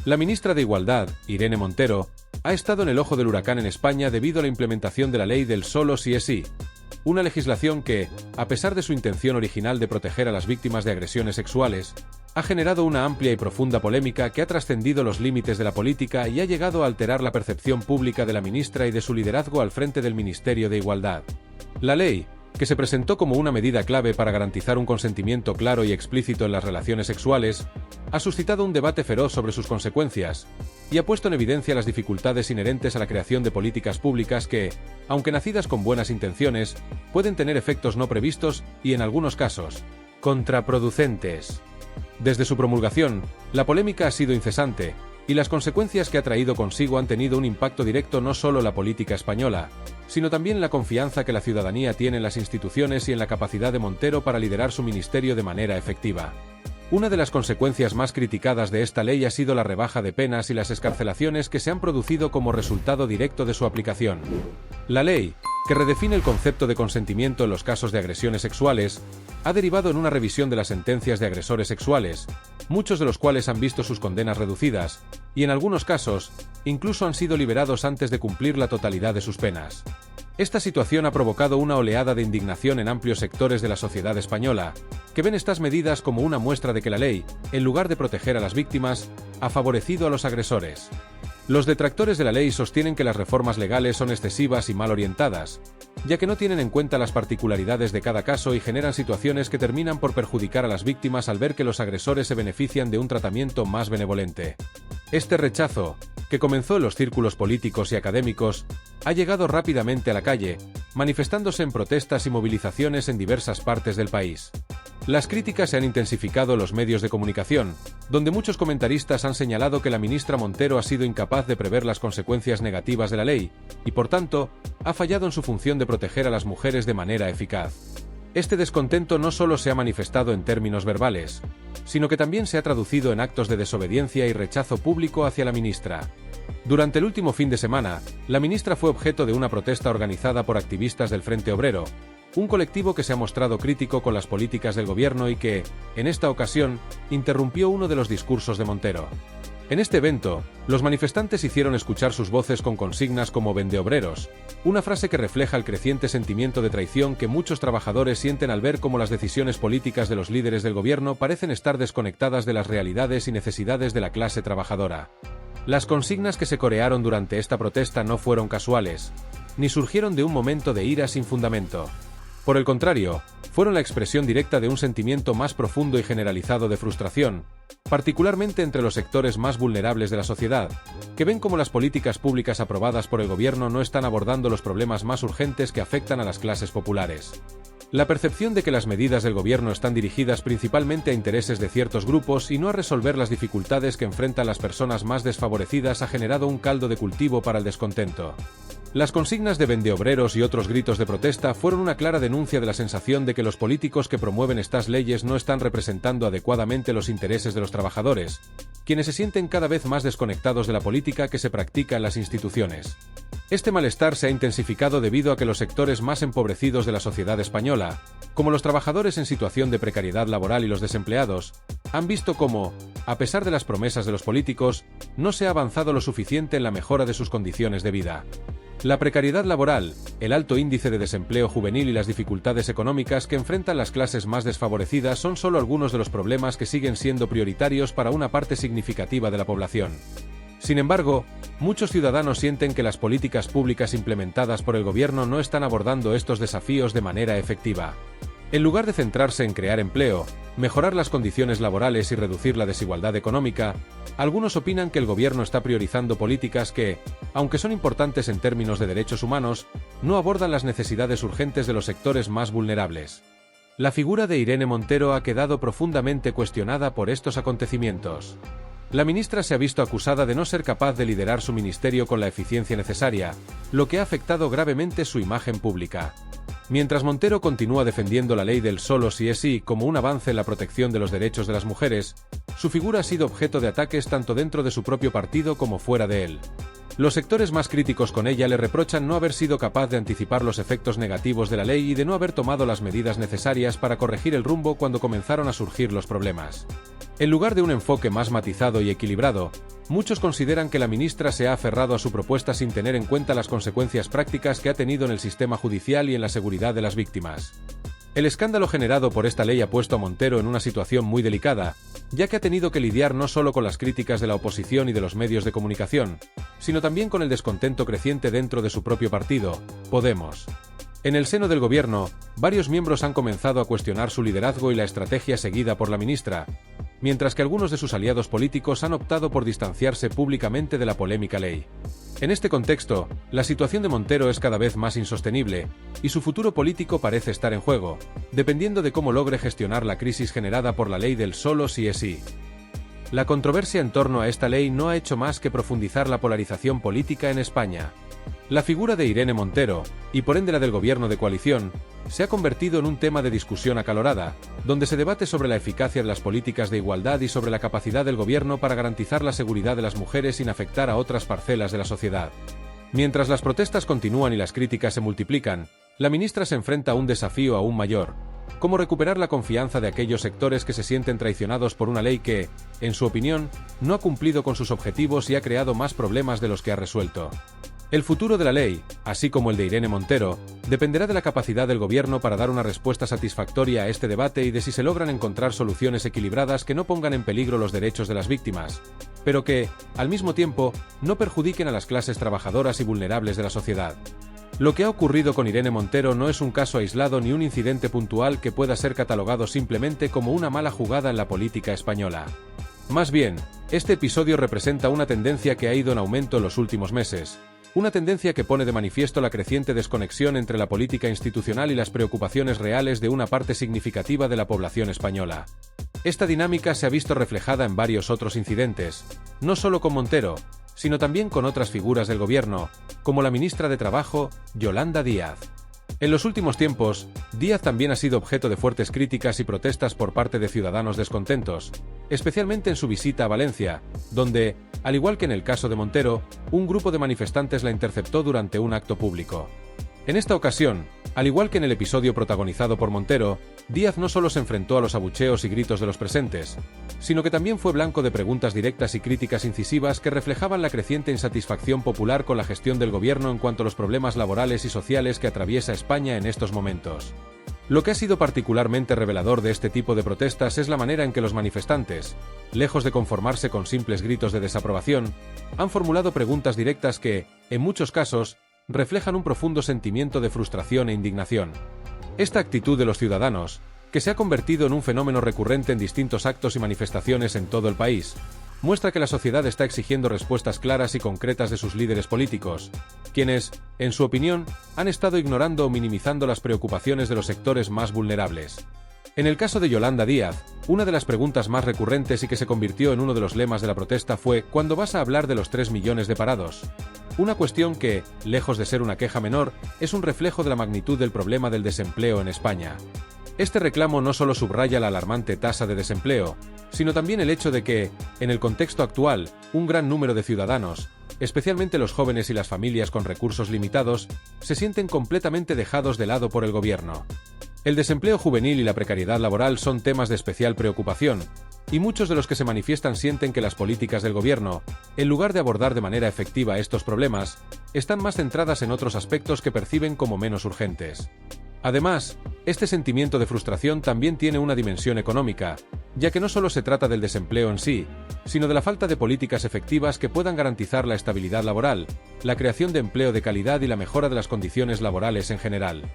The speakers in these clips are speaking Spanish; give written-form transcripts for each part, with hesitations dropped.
La ministra de Igualdad, Irene Montero, ha estado en el ojo del huracán en España debido a la implementación de la ley del solo sí es sí, una legislación que, a pesar de su intención original de proteger a las víctimas de agresiones sexuales, ha generado una amplia y profunda polémica que ha trascendido los límites de la política y ha llegado a alterar la percepción pública de la ministra y de su liderazgo al frente del Ministerio de Igualdad. La ley, que se presentó como una medida clave para garantizar un consentimiento claro y explícito en las relaciones sexuales, ha suscitado un debate feroz sobre sus consecuencias y ha puesto en evidencia las dificultades inherentes a la creación de políticas públicas que, aunque nacidas con buenas intenciones, pueden tener efectos no previstos y, en algunos casos, contraproducentes. Desde su promulgación, la polémica ha sido incesante, y las consecuencias que ha traído consigo han tenido un impacto directo no solo en la política española, sino también en la confianza que la ciudadanía tiene en las instituciones y en la capacidad de Montero para liderar su ministerio de manera efectiva. Una de las consecuencias más criticadas de esta ley ha sido la rebaja de penas y las excarcelaciones que se han producido como resultado directo de su aplicación. La ley, que redefine el concepto de consentimiento en los casos de agresiones sexuales, ha derivado en una revisión de las sentencias de agresores sexuales, muchos de los cuales han visto sus condenas reducidas, y en algunos casos, incluso han sido liberados antes de cumplir la totalidad de sus penas. Esta situación ha provocado una oleada de indignación en amplios sectores de la sociedad española, que ven estas medidas como una muestra de que la ley, en lugar de proteger a las víctimas, ha favorecido a los agresores. Los detractores de la ley sostienen que las reformas legales son excesivas y mal orientadas, ya que no tienen en cuenta las particularidades de cada caso y generan situaciones que terminan por perjudicar a las víctimas al ver que los agresores se benefician de un tratamiento más benevolente. Este rechazo, que comenzó en los círculos políticos y académicos, ha llegado rápidamente a la calle, manifestándose en protestas y movilizaciones en diversas partes del país. Las críticas se han intensificado en los medios de comunicación, donde muchos comentaristas han señalado que la ministra Montero ha sido incapaz de prever las consecuencias negativas de la ley, y por tanto, ha fallado en su función de proteger a las mujeres de manera eficaz. Este descontento no solo se ha manifestado en términos verbales, sino que también se ha traducido en actos de desobediencia y rechazo público hacia la ministra. Durante el último fin de semana, la ministra fue objeto de una protesta organizada por activistas del Frente Obrero, un colectivo que se ha mostrado crítico con las políticas del gobierno y que, en esta ocasión, interrumpió uno de los discursos de Montero. En este evento, los manifestantes hicieron escuchar sus voces con consignas como «vendeobreros», una frase que refleja el creciente sentimiento de traición que muchos trabajadores sienten al ver cómo las decisiones políticas de los líderes del gobierno parecen estar desconectadas de las realidades y necesidades de la clase trabajadora. Las consignas que se corearon durante esta protesta no fueron casuales, ni surgieron de un momento de ira sin fundamento. Por el contrario, fueron la expresión directa de un sentimiento más profundo y generalizado de frustración, particularmente entre los sectores más vulnerables de la sociedad, que ven cómo las políticas públicas aprobadas por el gobierno no están abordando los problemas más urgentes que afectan a las clases populares. La percepción de que las medidas del gobierno están dirigidas principalmente a intereses de ciertos grupos y no a resolver las dificultades que enfrentan las personas más desfavorecidas ha generado un caldo de cultivo para el descontento. Las consignas de vendeobreros y otros gritos de protesta fueron una clara denuncia de la sensación de que los políticos que promueven estas leyes no están representando adecuadamente los intereses de los trabajadores, quienes se sienten cada vez más desconectados de la política que se practica en las instituciones. Este malestar se ha intensificado debido a que los sectores más empobrecidos de la sociedad española, como los trabajadores en situación de precariedad laboral y los desempleados, han visto cómo, a pesar de las promesas de los políticos, no se ha avanzado lo suficiente en la mejora de sus condiciones de vida. La precariedad laboral, el alto índice de desempleo juvenil y las dificultades económicas que enfrentan las clases más desfavorecidas son solo algunos de los problemas que siguen siendo prioritarios para una parte significativa de la población. Sin embargo, muchos ciudadanos sienten que las políticas públicas implementadas por el gobierno no están abordando estos desafíos de manera efectiva. En lugar de centrarse en crear empleo, mejorar las condiciones laborales y reducir la desigualdad económica, algunos opinan que el gobierno está priorizando políticas que, aunque son importantes en términos de derechos humanos, no abordan las necesidades urgentes de los sectores más vulnerables. La figura de Irene Montero ha quedado profundamente cuestionada por estos acontecimientos. La ministra se ha visto acusada de no ser capaz de liderar su ministerio con la eficiencia necesaria, lo que ha afectado gravemente su imagen pública. Mientras Montero continúa defendiendo la ley del solo sí es sí como un avance en la protección de los derechos de las mujeres, su figura ha sido objeto de ataques tanto dentro de su propio partido como fuera de él. Los sectores más críticos con ella le reprochan no haber sido capaz de anticipar los efectos negativos de la ley y de no haber tomado las medidas necesarias para corregir el rumbo cuando comenzaron a surgir los problemas. En lugar de un enfoque más matizado y equilibrado, muchos consideran que la ministra se ha aferrado a su propuesta sin tener en cuenta las consecuencias prácticas que ha tenido en el sistema judicial y en la seguridad de las víctimas. El escándalo generado por esta ley ha puesto a Montero en una situación muy delicada, ya que ha tenido que lidiar no solo con las críticas de la oposición y de los medios de comunicación, sino también con el descontento creciente dentro de su propio partido, Podemos. En el seno del gobierno, varios miembros han comenzado a cuestionar su liderazgo y la estrategia seguida por la ministra, mientras que algunos de sus aliados políticos han optado por distanciarse públicamente de la polémica ley. En este contexto, la situación de Montero es cada vez más insostenible, y su futuro político parece estar en juego, dependiendo de cómo logre gestionar la crisis generada por la ley del solo sí es sí. La controversia en torno a esta ley no ha hecho más que profundizar la polarización política en España. La figura de Irene Montero, y por ende la del gobierno de coalición, se ha convertido en un tema de discusión acalorada, donde se debate sobre la eficacia de las políticas de igualdad y sobre la capacidad del gobierno para garantizar la seguridad de las mujeres sin afectar a otras parcelas de la sociedad. Mientras las protestas continúan y las críticas se multiplican, la ministra se enfrenta a un desafío aún mayor: cómo recuperar la confianza de aquellos sectores que se sienten traicionados por una ley que, en su opinión, no ha cumplido con sus objetivos y ha creado más problemas de los que ha resuelto. El futuro de la ley, así como el de Irene Montero, dependerá de la capacidad del gobierno para dar una respuesta satisfactoria a este debate y de si se logran encontrar soluciones equilibradas que no pongan en peligro los derechos de las víctimas, pero que, al mismo tiempo, no perjudiquen a las clases trabajadoras y vulnerables de la sociedad. Lo que ha ocurrido con Irene Montero no es un caso aislado ni un incidente puntual que pueda ser catalogado simplemente como una mala jugada en la política española. Más bien, este episodio representa una tendencia que ha ido en aumento en los últimos meses. Una tendencia que pone de manifiesto la creciente desconexión entre la política institucional y las preocupaciones reales de una parte significativa de la población española. Esta dinámica se ha visto reflejada en varios otros incidentes, no solo con Montero, sino también con otras figuras del gobierno, como la ministra de Trabajo, Yolanda Díaz. En los últimos tiempos, Díaz también ha sido objeto de fuertes críticas y protestas por parte de ciudadanos descontentos, especialmente en su visita a Valencia, donde, al igual que en el caso de Montero, un grupo de manifestantes la interceptó durante un acto público. En esta ocasión, al igual que en el episodio protagonizado por Montero, Díaz no solo se enfrentó a los abucheos y gritos de los presentes, sino que también fue blanco de preguntas directas y críticas incisivas que reflejaban la creciente insatisfacción popular con la gestión del gobierno en cuanto a los problemas laborales y sociales que atraviesa España en estos momentos. Lo que ha sido particularmente revelador de este tipo de protestas es la manera en que los manifestantes, lejos de conformarse con simples gritos de desaprobación, han formulado preguntas directas que, en muchos casos, reflejan un profundo sentimiento de frustración e indignación. Esta actitud de los ciudadanos, que se ha convertido en un fenómeno recurrente en distintos actos y manifestaciones en todo el país, muestra que la sociedad está exigiendo respuestas claras y concretas de sus líderes políticos, quienes, en su opinión, han estado ignorando o minimizando las preocupaciones de los sectores más vulnerables. En el caso de Yolanda Díaz, una de las preguntas más recurrentes y que se convirtió en uno de los lemas de la protesta fue: ¿cuándo vas a hablar de los 3 millones de parados? Una cuestión que, lejos de ser una queja menor, es un reflejo de la magnitud del problema del desempleo en España. Este reclamo no solo subraya la alarmante tasa de desempleo, sino también el hecho de que, en el contexto actual, un gran número de ciudadanos, especialmente los jóvenes y las familias con recursos limitados, se sienten completamente dejados de lado por el gobierno. El desempleo juvenil y la precariedad laboral son temas de especial preocupación, y muchos de los que se manifiestan sienten que las políticas del gobierno, en lugar de abordar de manera efectiva estos problemas, están más centradas en otros aspectos que perciben como menos urgentes. Además, este sentimiento de frustración también tiene una dimensión económica, ya que no solo se trata del desempleo en sí, sino de la falta de políticas efectivas que puedan garantizar la estabilidad laboral, la creación de empleo de calidad y la mejora de las condiciones laborales en general.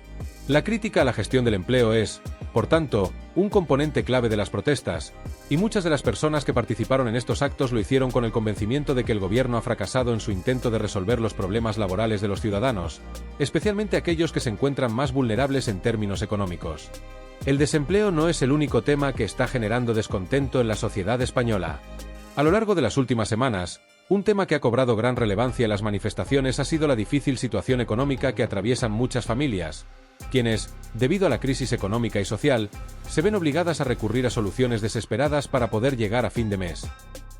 La crítica a la gestión del empleo es, por tanto, un componente clave de las protestas, y muchas de las personas que participaron en estos actos lo hicieron con el convencimiento de que el gobierno ha fracasado en su intento de resolver los problemas laborales de los ciudadanos, especialmente aquellos que se encuentran más vulnerables en términos económicos. El desempleo no es el único tema que está generando descontento en la sociedad española. A lo largo de las últimas semanas, un tema que ha cobrado gran relevancia en las manifestaciones ha sido la difícil situación económica que atraviesan muchas familias, quienes, debido a la crisis económica y social, se ven obligadas a recurrir a soluciones desesperadas para poder llegar a fin de mes.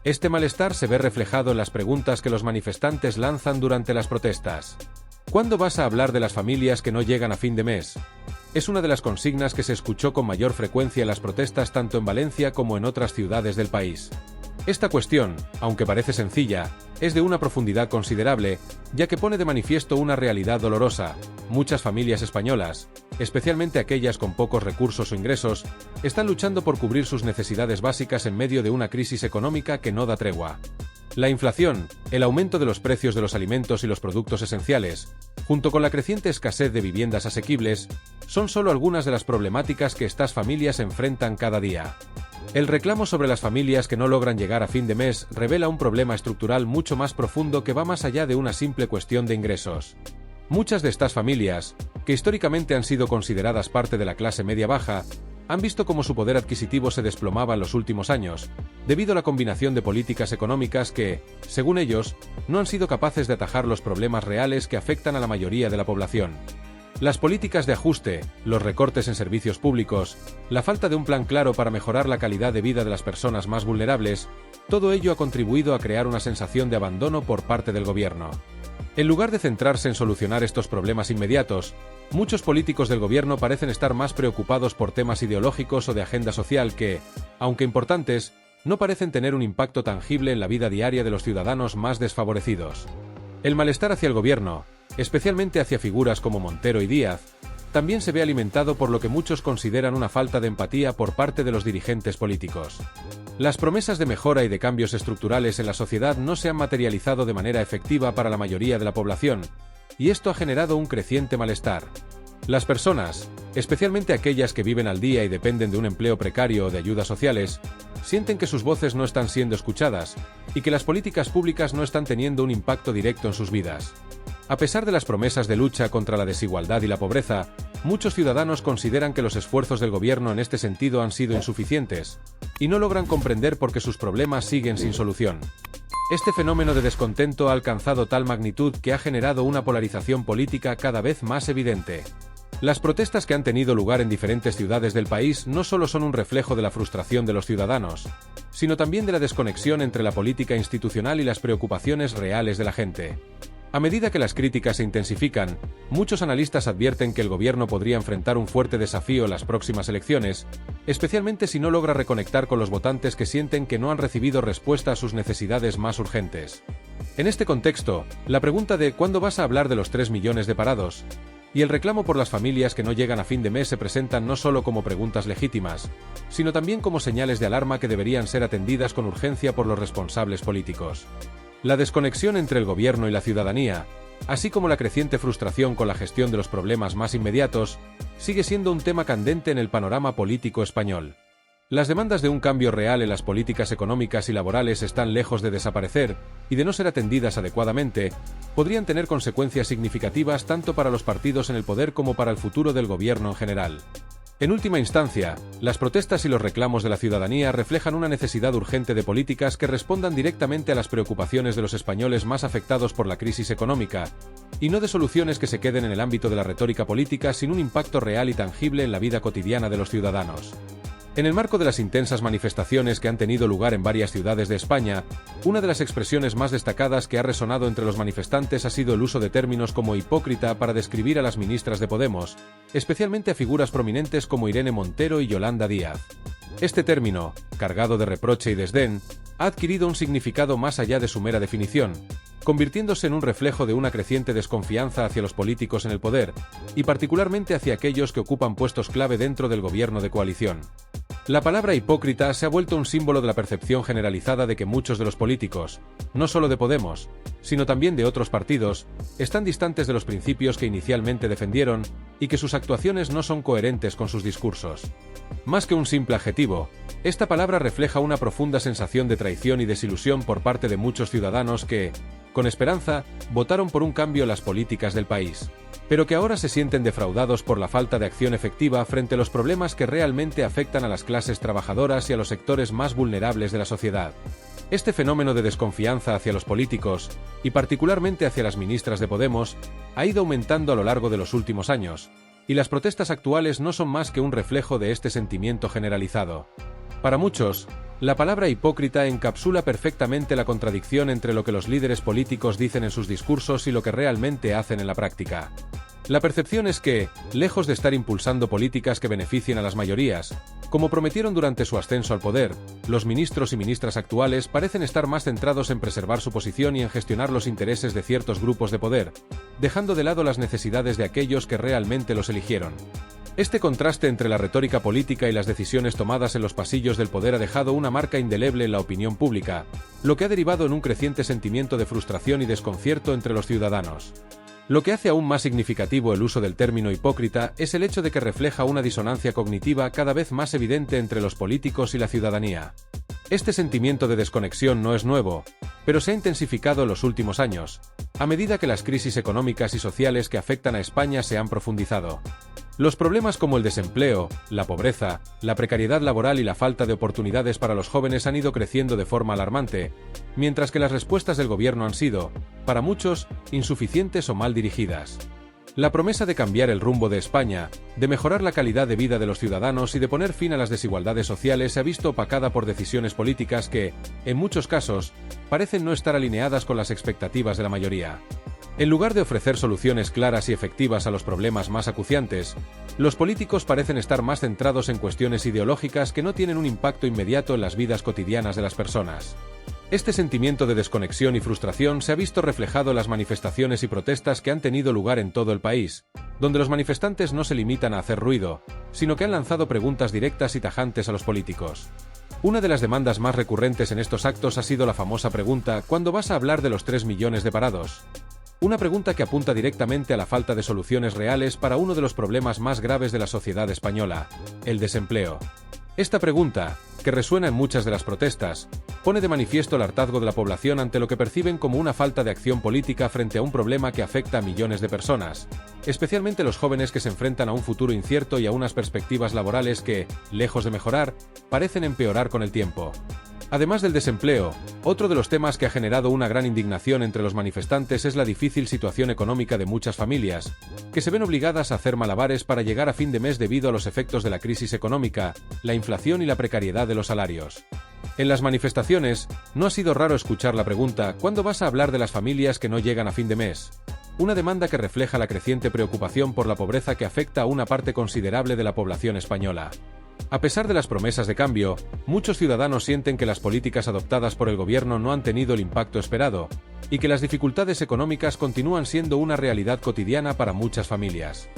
Este malestar se ve reflejado en las preguntas que los manifestantes lanzan durante las protestas. ¿Cuándo vas a hablar de las familias que no llegan a fin de mes? Es una de las consignas que se escuchó con mayor frecuencia en las protestas tanto en Valencia como en otras ciudades del país. Esta cuestión, aunque parece sencilla, es de una profundidad considerable, ya que pone de manifiesto una realidad dolorosa. Muchas familias españolas, especialmente aquellas con pocos recursos o ingresos, están luchando por cubrir sus necesidades básicas en medio de una crisis económica que no da tregua. La inflación, el aumento de los precios de los alimentos y los productos esenciales, junto con la creciente escasez de viviendas asequibles, son solo algunas de las problemáticas que estas familias enfrentan cada día. El reclamo sobre las familias que no logran llegar a fin de mes revela un problema estructural mucho más profundo que va más allá de una simple cuestión de ingresos. Muchas de estas familias, que históricamente han sido consideradas parte de la clase media-baja, han visto cómo su poder adquisitivo se desplomaba en los últimos años, debido a la combinación de políticas económicas que, según ellos, no han sido capaces de atajar los problemas reales que afectan a la mayoría de la población. Las políticas de ajuste, los recortes en servicios públicos, la falta de un plan claro para mejorar la calidad de vida de las personas más vulnerables, todo ello ha contribuido a crear una sensación de abandono por parte del gobierno. En lugar de centrarse en solucionar estos problemas inmediatos, muchos políticos del gobierno parecen estar más preocupados por temas ideológicos o de agenda social que, aunque importantes, no parecen tener un impacto tangible en la vida diaria de los ciudadanos más desfavorecidos. El malestar hacia el gobierno, especialmente hacia figuras como Montero y Díaz, también se ve alimentado por lo que muchos consideran una falta de empatía por parte de los dirigentes políticos. Las promesas de mejora y de cambios estructurales en la sociedad no se han materializado de manera efectiva para la mayoría de la población, y esto ha generado un creciente malestar. Las personas, especialmente aquellas que viven al día y dependen de un empleo precario o de ayudas sociales, sienten que sus voces no están siendo escuchadas y que las políticas públicas no están teniendo un impacto directo en sus vidas. A pesar de las promesas de lucha contra la desigualdad y la pobreza, muchos ciudadanos consideran que los esfuerzos del gobierno en este sentido han sido insuficientes, y no logran comprender por qué sus problemas siguen sin solución. Este fenómeno de descontento ha alcanzado tal magnitud que ha generado una polarización política cada vez más evidente. Las protestas que han tenido lugar en diferentes ciudades del país no solo son un reflejo de la frustración de los ciudadanos, sino también de la desconexión entre la política institucional y las preocupaciones reales de la gente. A medida que las críticas se intensifican, muchos analistas advierten que el gobierno podría enfrentar un fuerte desafío en las próximas elecciones, especialmente si no logra reconectar con los votantes que sienten que no han recibido respuesta a sus necesidades más urgentes. En este contexto, la pregunta de ¿cuándo vas a hablar de los 3 millones de parados? Y el reclamo por las familias que no llegan a fin de mes se presentan no solo como preguntas legítimas, sino también como señales de alarma que deberían ser atendidas con urgencia por los responsables políticos. La desconexión entre el gobierno y la ciudadanía, así como la creciente frustración con la gestión de los problemas más inmediatos, sigue siendo un tema candente en el panorama político español. Las demandas de un cambio real en las políticas económicas y laborales están lejos de desaparecer, y de no ser atendidas adecuadamente, podrían tener consecuencias significativas tanto para los partidos en el poder como para el futuro del gobierno en general. En última instancia, las protestas y los reclamos de la ciudadanía reflejan una necesidad urgente de políticas que respondan directamente a las preocupaciones de los españoles más afectados por la crisis económica, y no de soluciones que se queden en el ámbito de la retórica política sin un impacto real y tangible en la vida cotidiana de los ciudadanos. En el marco de las intensas manifestaciones que han tenido lugar en varias ciudades de España, una de las expresiones más destacadas que ha resonado entre los manifestantes ha sido el uso de términos como hipócrita para describir a las ministras de Podemos, especialmente a figuras prominentes como Irene Montero y Yolanda Díaz. Este término, cargado de reproche y desdén, ha adquirido un significado más allá de su mera definición, convirtiéndose en un reflejo de una creciente desconfianza hacia los políticos en el poder, y particularmente hacia aquellos que ocupan puestos clave dentro del gobierno de coalición. La palabra hipócrita se ha vuelto un símbolo de la percepción generalizada de que muchos de los políticos, no solo de Podemos, sino también de otros partidos, están distantes de los principios que inicialmente defendieron y que sus actuaciones no son coherentes con sus discursos. Más que un simple adjetivo, esta palabra refleja una profunda sensación de traición y desilusión por parte de muchos ciudadanos que, con esperanza, votaron por un cambio en las políticas del país, pero que ahora se sienten defraudados por la falta de acción efectiva frente a los problemas que realmente afectan a las clases trabajadoras y a los sectores más vulnerables de la sociedad. Este fenómeno de desconfianza hacia los políticos, y particularmente hacia las ministras de Podemos, ha ido aumentando a lo largo de los últimos años, y las protestas actuales no son más que un reflejo de este sentimiento generalizado. Para muchos, La palabra hipócrita encapsula perfectamente la contradicción entre lo que los líderes políticos dicen en sus discursos y lo que realmente hacen en la práctica. La percepción es que, lejos de estar impulsando políticas que beneficien a las mayorías, como prometieron durante su ascenso al poder, los ministros y ministras actuales parecen estar más centrados en preservar su posición y en gestionar los intereses de ciertos grupos de poder, dejando de lado las necesidades de aquellos que realmente los eligieron. Este contraste entre la retórica política y las decisiones tomadas en los pasillos del poder ha dejado una marca indeleble en la opinión pública, lo que ha derivado en un creciente sentimiento de frustración y desconcierto entre los ciudadanos. Lo que hace aún más significativo el uso del término hipócrita es el hecho de que refleja una disonancia cognitiva cada vez más evidente entre los políticos y la ciudadanía. Este sentimiento de desconexión no es nuevo, pero se ha intensificado en los últimos años, a medida que las crisis económicas y sociales que afectan a España se han profundizado. Los problemas como el desempleo, la pobreza, la precariedad laboral y la falta de oportunidades para los jóvenes han ido creciendo de forma alarmante, mientras que las respuestas del gobierno han sido, para muchos, insuficientes o mal dirigidas. La promesa de cambiar el rumbo de España, de mejorar la calidad de vida de los ciudadanos y de poner fin a las desigualdades sociales se ha visto opacada por decisiones políticas que, en muchos casos, parecen no estar alineadas con las expectativas de la mayoría. En lugar de ofrecer soluciones claras y efectivas a los problemas más acuciantes, los políticos parecen estar más centrados en cuestiones ideológicas que no tienen un impacto inmediato en las vidas cotidianas de las personas. Este sentimiento de desconexión y frustración se ha visto reflejado en las manifestaciones y protestas que han tenido lugar en todo el país, donde los manifestantes no se limitan a hacer ruido, sino que han lanzado preguntas directas y tajantes a los políticos. Una de las demandas más recurrentes en estos actos ha sido la famosa pregunta ¿cuándo vas a hablar de los 3 millones de parados? Una pregunta que apunta directamente a la falta de soluciones reales para uno de los problemas más graves de la sociedad española, el desempleo. Esta pregunta, que resuena en muchas de las protestas, pone de manifiesto el hartazgo de la población ante lo que perciben como una falta de acción política frente a un problema que afecta a millones de personas, especialmente los jóvenes que se enfrentan a un futuro incierto y a unas perspectivas laborales que, lejos de mejorar, parecen empeorar con el tiempo. Además del desempleo, otro de los temas que ha generado una gran indignación entre los manifestantes es la difícil situación económica de muchas familias, que se ven obligadas a hacer malabares para llegar a fin de mes debido a los efectos de la crisis económica, la inflación y la precariedad de los salarios. En las manifestaciones, no ha sido raro escuchar la pregunta ¿cuándo vas a hablar de las familias que no llegan a fin de mes? Una demanda que refleja la creciente preocupación por la pobreza que afecta a una parte considerable de la población española. A pesar de las promesas de cambio, muchos ciudadanos sienten que las políticas adoptadas por el gobierno no han tenido el impacto esperado, y que las dificultades económicas continúan siendo una realidad cotidiana para muchas familias.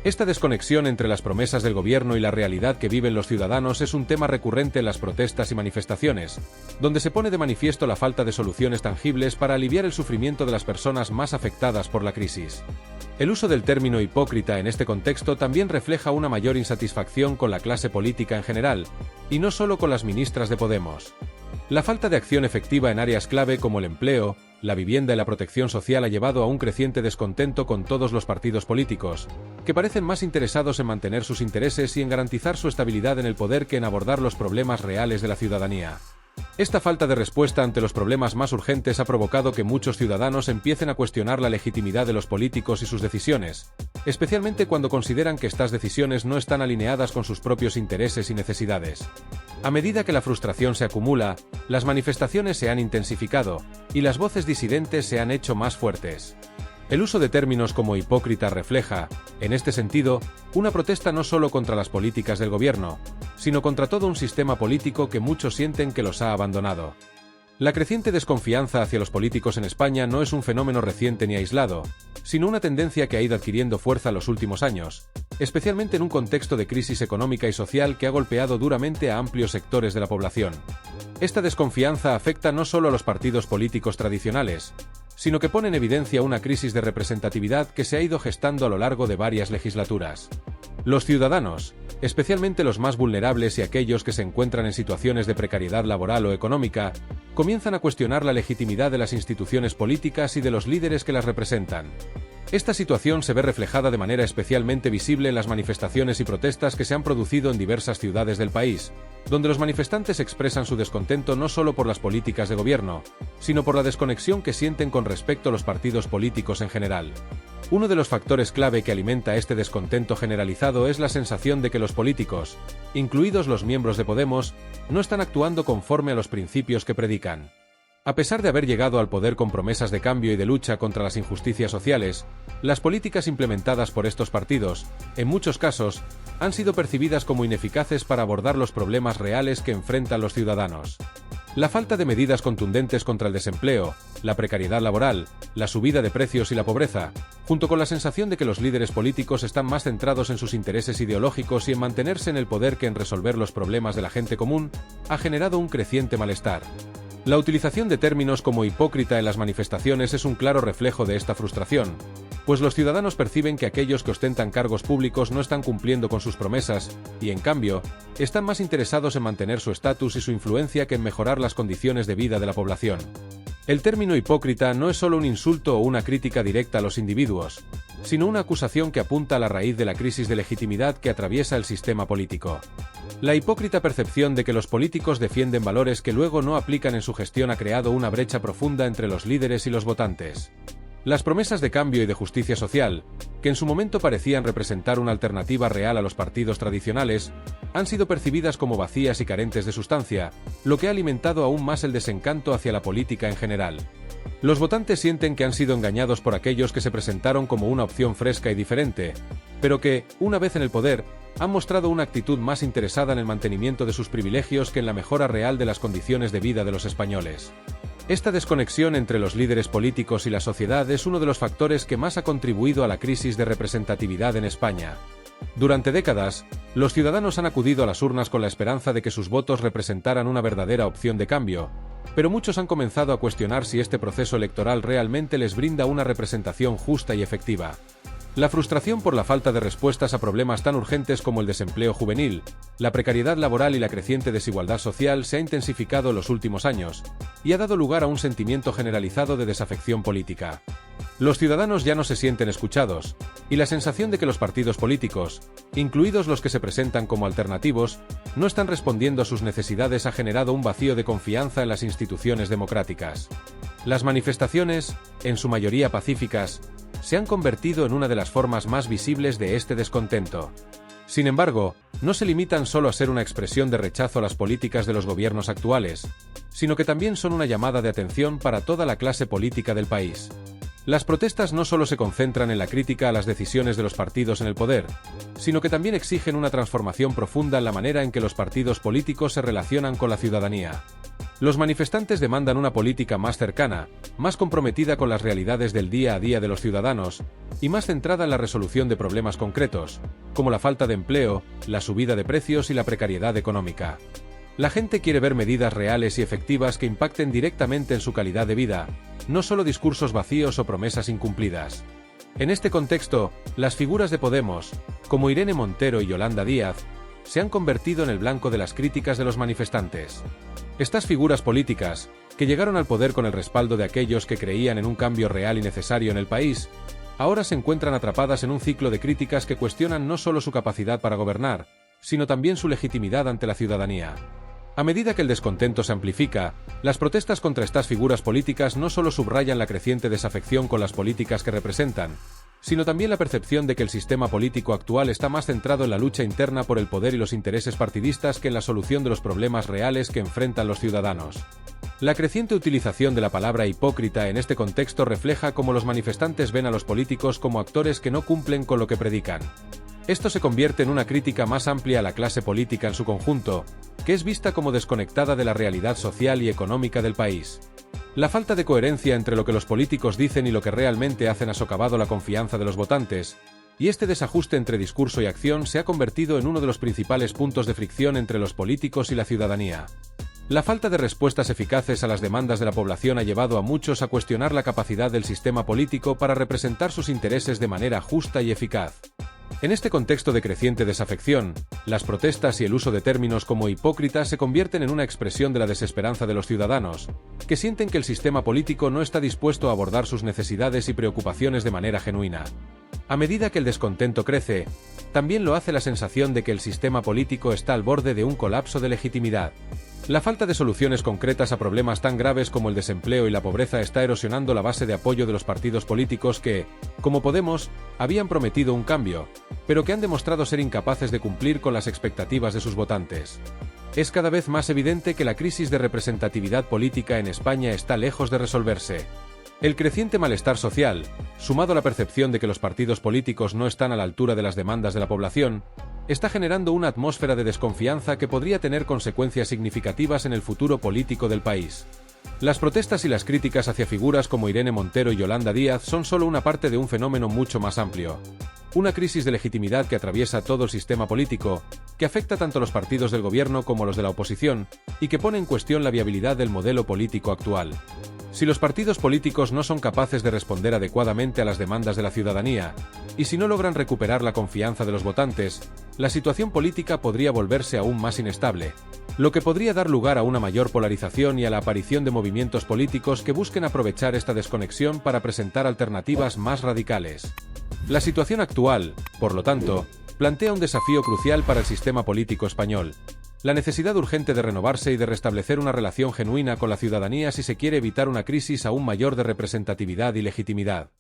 Esta desconexión entre las promesas del gobierno y la realidad que viven los ciudadanos es un tema recurrente en las protestas y manifestaciones, donde se pone de manifiesto la falta de soluciones tangibles para aliviar el sufrimiento de las personas más afectadas por la crisis. El uso del término hipócrita en este contexto también refleja una mayor insatisfacción con la clase política en general, y no solo con las ministras de Podemos. La falta de acción efectiva en áreas clave como el empleo, la vivienda y la protección social ha llevado a un creciente descontento con todos los partidos políticos, que parecen más interesados en mantener sus intereses y en garantizar su estabilidad en el poder que en abordar los problemas reales de la ciudadanía. Esta falta de respuesta ante los problemas más urgentes ha provocado que muchos ciudadanos empiecen a cuestionar la legitimidad de los políticos y sus decisiones, especialmente cuando consideran que estas decisiones no están alineadas con sus propios intereses y necesidades. A medida que la frustración se acumula, las manifestaciones se han intensificado, y las voces disidentes se han hecho más fuertes. El uso de términos como hipócrita refleja, en este sentido, una protesta no solo contra las políticas del gobierno, sino contra todo un sistema político que muchos sienten que los ha abandonado. La creciente desconfianza hacia los políticos en España no es un fenómeno reciente ni aislado, sino una tendencia que ha ido adquiriendo fuerza en los últimos años, especialmente en un contexto de crisis económica y social que ha golpeado duramente a amplios sectores de la población. Esta desconfianza afecta no solo a los partidos políticos tradicionales, sino que pone en evidencia una crisis de representatividad que se ha ido gestando a lo largo de varias legislaturas. Los ciudadanos, especialmente los más vulnerables y aquellos que se encuentran en situaciones de precariedad laboral o económica, comienzan a cuestionar la legitimidad de las instituciones políticas y de los líderes que las representan. Esta situación se ve reflejada de manera especialmente visible en las manifestaciones y protestas que se han producido en diversas ciudades del país, donde los manifestantes expresan su descontento no solo por las políticas de gobierno, sino por la desconexión que sienten con respecto a los partidos políticos en general. Uno de los factores clave que alimenta este descontento generalizado es la sensación de que los políticos, incluidos los miembros de Podemos, no están actuando conforme a los principios que predican. A pesar de haber llegado al poder con promesas de cambio y de lucha contra las injusticias sociales, las políticas implementadas por estos partidos, en muchos casos, han sido percibidas como ineficaces para abordar los problemas reales que enfrentan los ciudadanos. La falta de medidas contundentes contra el desempleo, la precariedad laboral, la subida de precios y la pobreza, junto con la sensación de que los líderes políticos están más centrados en sus intereses ideológicos y en mantenerse en el poder que en resolver los problemas de la gente común, ha generado un creciente malestar. La utilización de términos como hipócrita en las manifestaciones es un claro reflejo de esta frustración, pues los ciudadanos perciben que aquellos que ostentan cargos públicos no están cumpliendo con sus promesas, y en cambio, están más interesados en mantener su estatus y su influencia que en mejorar las condiciones de vida de la población. El término hipócrita no es solo un insulto o una crítica directa a los individuos, sino una acusación que apunta a la raíz de la crisis de legitimidad que atraviesa el sistema político. La hipócrita percepción de que los políticos defienden valores que luego no aplican en su gestión ha creado una brecha profunda entre los líderes y los votantes. Las promesas de cambio y de justicia social, que en su momento parecían representar una alternativa real a los partidos tradicionales, han sido percibidas como vacías y carentes de sustancia, lo que ha alimentado aún más el desencanto hacia la política en general. Los votantes sienten que han sido engañados por aquellos que se presentaron como una opción fresca y diferente, pero que, una vez en el poder, han mostrado una actitud más interesada en el mantenimiento de sus privilegios que en la mejora real de las condiciones de vida de los españoles. Esta desconexión entre los líderes políticos y la sociedad es uno de los factores que más ha contribuido a la crisis de representatividad en España. Durante décadas, los ciudadanos han acudido a las urnas con la esperanza de que sus votos representaran una verdadera opción de cambio, pero muchos han comenzado a cuestionar si este proceso electoral realmente les brinda una representación justa y efectiva. La frustración por la falta de respuestas a problemas tan urgentes como el desempleo juvenil, la precariedad laboral y la creciente desigualdad social se ha intensificado en los últimos años, y ha dado lugar a un sentimiento generalizado de desafección política. Los ciudadanos ya no se sienten escuchados, y la sensación de que los partidos políticos, incluidos los que se presentan como alternativos, no están respondiendo a sus necesidades ha generado un vacío de confianza en las instituciones democráticas. Las manifestaciones, en su mayoría pacíficas, se han convertido en una de las formas más visibles de este descontento. Sin embargo, no se limitan solo a ser una expresión de rechazo a las políticas de los gobiernos actuales, sino que también son una llamada de atención para toda la clase política del país. Las protestas no solo se concentran en la crítica a las decisiones de los partidos en el poder, sino que también exigen una transformación profunda en la manera en que los partidos políticos se relacionan con la ciudadanía. Los manifestantes demandan una política más cercana, más comprometida con las realidades del día a día de los ciudadanos, y más centrada en la resolución de problemas concretos, como la falta de empleo, la subida de precios y la precariedad económica. La gente quiere ver medidas reales y efectivas que impacten directamente en su calidad de vida, no solo discursos vacíos o promesas incumplidas. En este contexto, las figuras de Podemos, como Irene Montero y Yolanda Díaz, se han convertido en el blanco de las críticas de los manifestantes. Estas figuras políticas, que llegaron al poder con el respaldo de aquellos que creían en un cambio real y necesario en el país, ahora se encuentran atrapadas en un ciclo de críticas que cuestionan no solo su capacidad para gobernar, sino también su legitimidad ante la ciudadanía. A medida que el descontento se amplifica, las protestas contra estas figuras políticas no solo subrayan la creciente desafección con las políticas que representan, sino también la percepción de que el sistema político actual está más centrado en la lucha interna por el poder y los intereses partidistas que en la solución de los problemas reales que enfrentan los ciudadanos. La creciente utilización de la palabra hipócrita en este contexto refleja cómo los manifestantes ven a los políticos como actores que no cumplen con lo que predican. Esto se convierte en una crítica más amplia a la clase política en su conjunto, que es vista como desconectada de la realidad social y económica del país. La falta de coherencia entre lo que los políticos dicen y lo que realmente hacen ha socavado la confianza de los votantes, y este desajuste entre discurso y acción se ha convertido en uno de los principales puntos de fricción entre los políticos y la ciudadanía. La falta de respuestas eficaces a las demandas de la población ha llevado a muchos a cuestionar la capacidad del sistema político para representar sus intereses de manera justa y eficaz. En este contexto de creciente desafección, las protestas y el uso de términos como hipócrita se convierten en una expresión de la desesperanza de los ciudadanos, que sienten que el sistema político no está dispuesto a abordar sus necesidades y preocupaciones de manera genuina. A medida que el descontento crece, también lo hace la sensación de que el sistema político está al borde de un colapso de legitimidad. La falta de soluciones concretas a problemas tan graves como el desempleo y la pobreza está erosionando la base de apoyo de los partidos políticos que, como Podemos, habían prometido un cambio, pero que han demostrado ser incapaces de cumplir con las expectativas de sus votantes. Es cada vez más evidente que la crisis de representatividad política en España está lejos de resolverse. El creciente malestar social, sumado a la percepción de que los partidos políticos no están a la altura de las demandas de la población, está generando una atmósfera de desconfianza que podría tener consecuencias significativas en el futuro político del país. Las protestas y las críticas hacia figuras como Irene Montero y Yolanda Díaz son solo una parte de un fenómeno mucho más amplio. Una crisis de legitimidad que atraviesa todo el sistema político, que afecta tanto a los partidos del gobierno como a los de la oposición, y que pone en cuestión la viabilidad del modelo político actual. Si los partidos políticos no son capaces de responder adecuadamente a las demandas de la ciudadanía, y si no logran recuperar la confianza de los votantes, la situación política podría volverse aún más inestable, lo que podría dar lugar a una mayor polarización y a la aparición de movimientos políticos que busquen aprovechar esta desconexión para presentar alternativas más radicales. La situación actual, por lo tanto, plantea un desafío crucial para el sistema político español: la necesidad urgente de renovarse y de restablecer una relación genuina con la ciudadanía si se quiere evitar una crisis aún mayor de representatividad y legitimidad.